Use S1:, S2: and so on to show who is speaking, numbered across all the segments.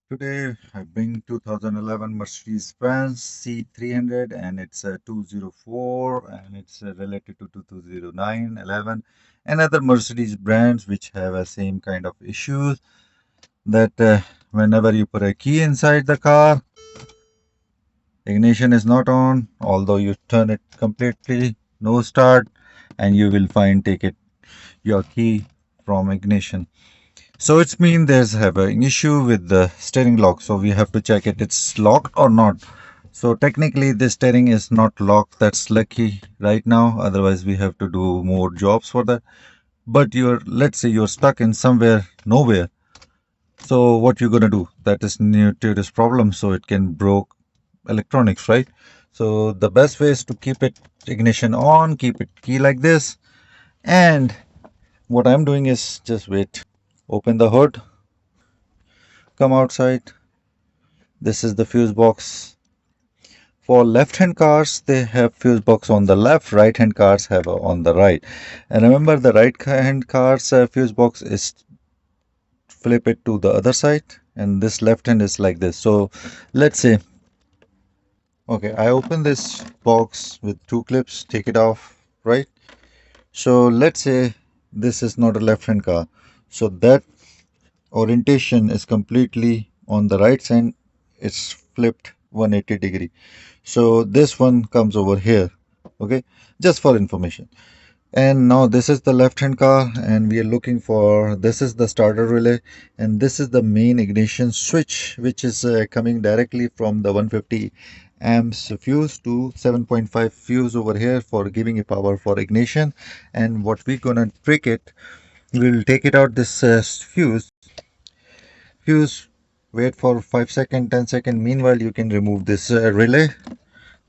S1: Today I bring 2011 Mercedes-Benz C300 and it's a 204 and it's related to 2009, 11 and other Mercedes brands which have a same kind of issues that whenever you put a key inside the car, ignition is not on, although you turn it completely, no start, and you will find take it your key from ignition. So it's mean there's have an issue with the steering lock. So we have to check it's locked or not. So technically this steering is not locked. That's lucky right now. Otherwise we have to do more jobs for that. But let's say you're stuck in somewhere, nowhere. So what you're gonna do? That is new to this problem. So it can broke electronics, right? So the best way is to keep it ignition on, keep it key like this. And what I'm doing is just wait. Open the hood, come outside. This is the fuse box. For left-hand cars, they have fuse box on the left. Right-hand cars have on the right. And remember, the right-hand cars fuse box is flip it to the other side, and this left hand is like this. So let's say, okay, I open this box with two clips, take it off, right? So let's say this is not a left-hand car. So that orientation is completely on the right side. It's flipped 180 degree. So this one comes over here, okay, just for information. And now this is the left hand car and we are looking for, this is the starter relay and this is the main ignition switch, which is coming directly from the 150 amps fuse to 7.5 fuse over here for giving a power for ignition. And what we're gonna trick it, we'll take it out this fuse, wait for 5 second, 10 second. Meanwhile you can remove this relay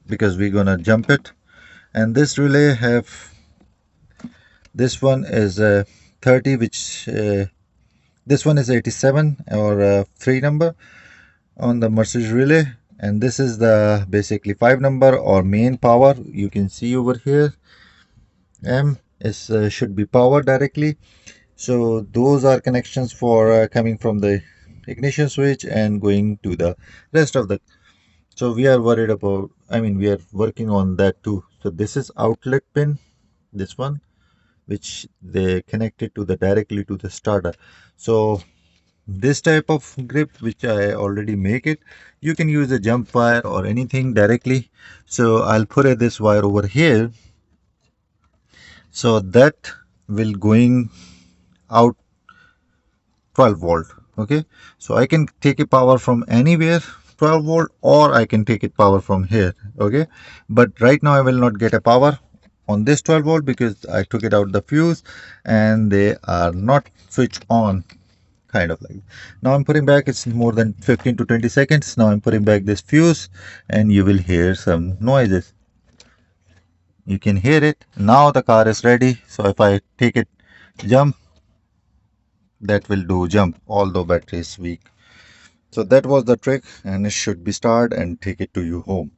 S1: because we're gonna jump it. And this relay have, this one is 30, which this one is 87 or 3 number on the Mercedes relay, and this is the basically 5 number or main power. You can see over here M is should be power directly. So those are connections for coming from the ignition switch and going to the rest of the. So we are worried about, I mean we are working on that too. So this is outlet pin, this one, which they connected to the directly to the starter. So this type of grip, which I already make it, you can use a jump wire or anything directly. So I'll put this wire over here, so that will going out 12 volt. Okay, so I can take a power from anywhere 12 volt, or I can take it power from here. Okay, but right now I will not get a power on this 12 volt because I took it out the fuse and they are not switched on, kind of like. Now I'm putting back, it's more than 15 to 20 seconds. Now I'm putting back this fuse and you will hear some noises. You can hear it. Now the car is ready. So if I take it jump, that will do jump, although battery is weak. So that was the trick, and it should be start and take it to you home.